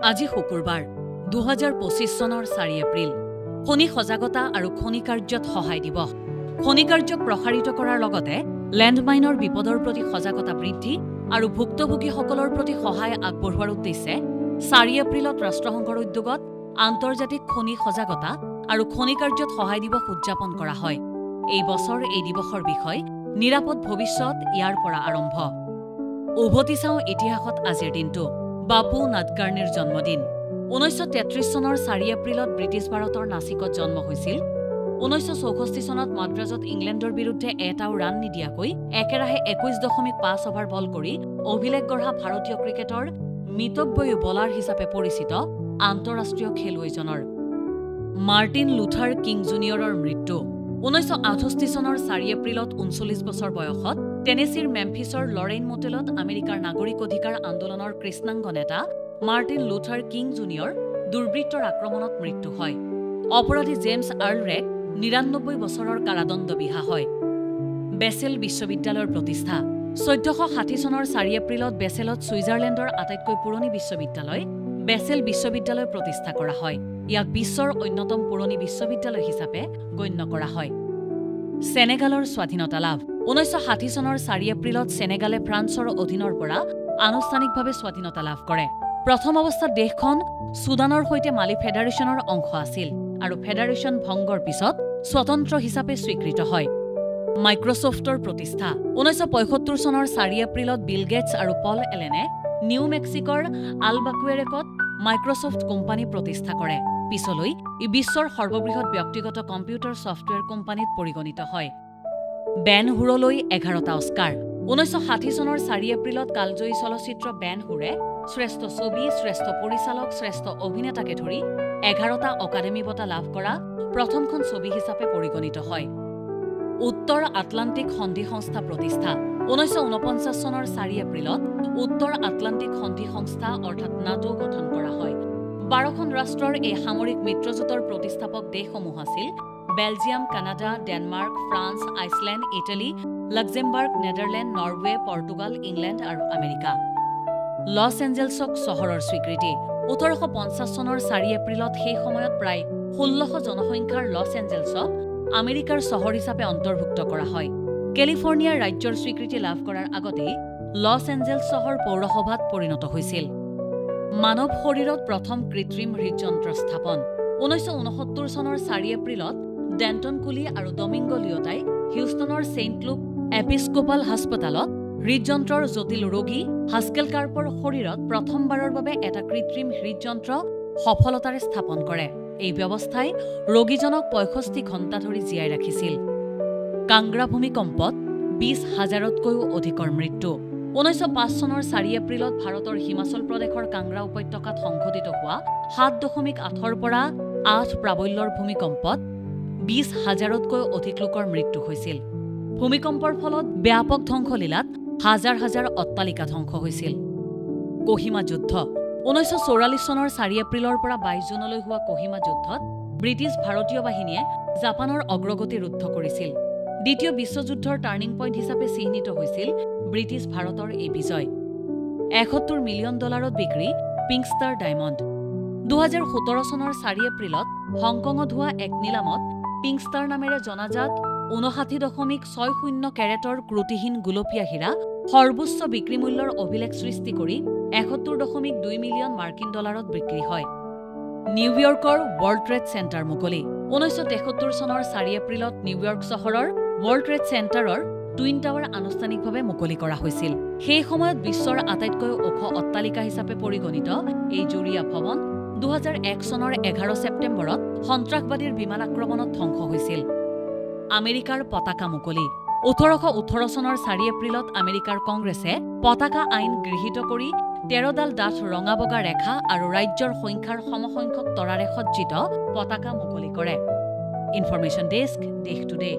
আজি শুকুৰবাৰ 2025 চনৰ 4 এপ্ৰিল খনি সজাগতা আৰু খনি কাৰ্যত সহায় দিৱস। খনি কাৰ্যক প্ৰসাৰিত কৰাৰ লগতে লেণ্ডমাইনৰ বিপদৰ প্ৰতি সজাগতা বৃদ্ধি আৰু ভুক্তভোগীসকলৰ প্ৰতি সহায় আগবঢ়োৱাৰ উদ্দেশ্যে 4 এপ্ৰিলত ৰাষ্ট্ৰসংঘৰ উদ্যোগত আন্তৰ্জাতিক খনি সজাগতা আৰু খনি কাৰ্যত সহায় দিৱস উদযাপন কৰা হয়। এই বছৰ এই দিৱসৰ বিষয় নিৰাপদ ভৱিষ্যত ইয়াৰ পৰা আৰম্ভ। উভতি চাওঁ ইতিহাসত আজিৰ দিনটো। বাপু নাডকাৰ্ণীৰ জন্মদিন 1933 চনৰ 4 এপ্ৰিলত ব্ৰিটিছ ভাৰতৰ নাছিকত জন্ম হৈছিল। 1964 চনত মাদ্ৰাজত ইংলেণ্ডৰ বিৰুদ্ধে এটাও ৰান নিদিয়াকৈ একেৰাহে 21.5 অভাৰ বল কৰি অভিলেখ গঢ়া ভাৰতীয় ক্ৰিকেটৰ মিতব্যয়ী বলাৰ হিচাপে পৰিচিত আন্তঃৰাষ্ট্ৰীয় খেলুৱৈজনৰ মাৰ্টিন লুথাৰ কিং জুনিয়ৰৰ মৃত্যু 1968 চনৰ 4 এপ্ৰিলত 39 বছৰ বয়সত টেনেচিৰ মেম্ফিছৰ লৰেইন মোটেলত আমেৰিকাৰ নাগৰিক অধিকাৰ আন্দোলনৰ কৃষ্ণাংগ নেতা মাৰ্টিন লুথাৰ কিং জুনিয়ৰ দুৰ্বৃত্তৰ আক্ৰমণত মৃত্যু হয়। অপৰাধী জেমছ আৰ্ল ৰেক 99 বছৰৰ কাৰাদণ্ড বিহা হয়। বেচেল বিশ্ববিদ্যালয়ৰ প্ৰতিষ্ঠা 1460 চনৰ 4 এপ্ৰিলত বেচেলত ছুইজাৰলেণ্ডৰ আটাইতকৈ পুৰণি বিশ্ববিদ্যালয় বেচেল বিশ্ববিদ্যালয় প্ৰতিষ্ঠা কৰা হয়। ইয়াক বিশ্বৰ অন্যতম পুৰণি বিশ্ববিদ্যালয় হিচাপে গণ্য কৰা হয়। সেনেগালৰ স্বাধীনতা লাভ 1960 চনৰ 4 এপ্ৰিলত সেনেগালে ফ্ৰান্সৰ অধীনৰ পৰা আনুষ্ঠানিকভাৱে স্বাধীনতা লাভ কৰে। প্ৰথম অৱস্থাত দেশখন ছুডানৰ সৈতে মালি ফেডাৰেশ্যনৰ অংশ আছিল আৰু ফেডাৰেশ্যন ভংগৰ পিছত স্বতন্ত্ৰ হিচাপে স্বীকৃত হয়। মাইক্ৰছফ্টৰ প্ৰতিষ্ঠা 1975 চনৰ 4 এপ্ৰিলত বিল গেটছ আৰু পল এলেনে নিউ মেক্সিকৰ আলবাকুৱেৰেকত মাইক্ৰছফ্ট কোম্পানী প্ৰতিষ্ঠা কৰে। পিছলৈ ই বিশ্বৰ সৰ্ববৃহৎ ব্যক্তিগত কম্পিউটাৰ ছফ্টৱেৰ কোম্পানীত পৰিগণিত হয়। বেন হুৰলৈ 11টা অস্কাৰ 1960 চনৰ 4 এপ্ৰিলত কালজয়ী চলচ্চিত্ৰ বেন হুৰে শ্ৰেষ্ঠ ছবি, শ্ৰেষ্ঠ পৰিচালক, শ্ৰেষ্ঠ অভিনেতাকে ধৰি 11টা অকাডেমী বঁটা লাভ কৰা প্ৰথমখন ছবি হিচাপে পৰিগণিত হয়। উত্তৰ আটলাণ্টিক সন্ধি সংস্থা প্ৰতিষ্ঠা 1949 চনৰ 4 এপ্ৰিলত উত্তৰ আটলাণ্টিক সন্ধি সংস্থা অৰ্থাৎ নাটো গঠন কৰা হয়। 12খন ৰাষ্ট্ৰৰ এই সামৰিক মিত্ৰজোঁটৰ প্ৰতিষ্ঠাপক দেশসমূহ আছিল Belgium, Canada, Denmark, France, Iceland, Italy, Luxembourg, Netherland, Norway, Portugal, England আৰু আমেৰিকা। লছ এঞ্জেলছক চহৰৰ স্বীকৃতি 1850 চনৰ 4 এপ্ৰিলত সেই সময়ত প্ৰায় 1600 জনসংখ্যাৰ লছ এঞ্জেলছক আমেৰিকাৰ চহৰ হিচাপে অন্তৰ্ভুক্ত কৰা হয়। কেলিফৰ্ণিয়াৰ ৰাজ্যৰ স্বীকৃতি লাভ কৰাৰ আগতেই লছ এঞ্জেলছ চহৰ পৌৰসভাত পৰিণত হৈছিল। মানৱ শৰীৰত প্ৰথম কৃত্ৰিম হৃদযন্ত্ৰ স্থাপন 1969 চনৰ 4 এপ্ৰিলত ডেণ্টন কুলি আৰু ডমিংগো লিঅ'টাই হিউষ্টনৰ ছেইণ্ট লুক এপিস্কোপাল হাস্পতালত হৃদযন্ত্ৰৰ জটিল ৰোগী হাস্কেল কাৰ্পৰ শৰীৰত প্ৰথমবাৰৰ বাবে এটা কৃত্ৰিম হৃদযন্ত্ৰ সফলতাৰে স্থাপন কৰে। এই ব্যৱস্থাই ৰোগীজনক 65 ঘণ্টা ধৰি জীয়াই ৰাখিছিল। কাংগ্ৰা ভূমিকম্পত 20,000তকৈও অধিকৰ মৃত্যু 1905 চনৰ 4 এপ্ৰিলত ভাৰতৰ হিমাচল প্ৰদেশৰ কাংগ্ৰা উপত্যকাত সংঘটিত হোৱা 7.8ৰ পৰা 8 প্ৰাবল্যৰ ভূমিকম্পত 20,000তকৈ অধিক লোকৰ মৃত্যু হৈছিল। ভূমিকম্পৰ ফলত ব্যাপক ধ্বংসলীলাত হাজাৰ হাজাৰ অট্টালিকা ধ্বংস হৈছিল। কোহিমা যুদ্ধ 1944 চনৰ 4 এপ্ৰিলৰ পৰা 22 জুনলৈ হোৱা কোহিমা যুদ্ধত ব্ৰিটিছ ভাৰতীয় বাহিনীয়ে জাপানৰ অগ্ৰগতি ৰুদ্ধ কৰিছিল। দ্বিতীয় বিশ্বযুদ্ধৰ টাৰ্ণিং পইণ্ট হিচাপে চিহ্নিত হৈছিল ব্ৰিটিছ ভাৰতৰ এই বিজয়। $71 মিলিয়ন বিক্ৰী পিংক ষ্টাৰ ডায়মণ্ড 2017 চনৰ 4 এপ্ৰিলত হংকঙত হোৱা এক নিলামত পিংক ষ্টাৰ নামেৰে জনাজাত 59.60 কেৰেটৰ ক্ৰুটিহীন গুলপীয়া হীৰা সৰ্বোচ্চ বিক্ৰী মূল্যৰ অভিলেখ সৃষ্টি কৰি $71.2 মিলিয়ন বিক্ৰী হয়। নিউয়ৰ্কৰ ৱৰ্ল্ড ট্ৰেড চেণ্টাৰ মুকলি 1973 চনৰ 4 এপ্ৰিলত নিউয়ৰ্ক চহৰৰ ৱৰ্ল্ড ট্ৰেড চেণ্টাৰৰ টুইন টাৱাৰ আনুষ্ঠানিকভাৱে মুকলি কৰা হৈছিল। সেই সময়ত বিশ্বৰ আটাইতকৈ ওখ অট্টালিকা হিচাপে পৰিগণিত এই জুৰীয়া ভৱন 2001 চনৰ 11 ছেপ্টেম্বৰত সন্ত্ৰাসবাদীৰ বিমান আক্ৰমণত ধ্বংস হৈছিল। আমেৰিকাৰ পতাকা মুকলি 1818 চনৰ 4 এপ্ৰিলত আমেৰিকাৰ কংগ্ৰেছে পতাকা আইন গৃহীত কৰি 13ডাল ডাঠ ৰঙা বগা ৰেখা আৰু ৰাজ্যৰ সংখ্যাৰ সমসংখ্যক তৰাৰে সজ্জিত পতাকা মুকলি কৰে। ইনফৰমেশ্যন ডেস্ক, দেশ টুডে।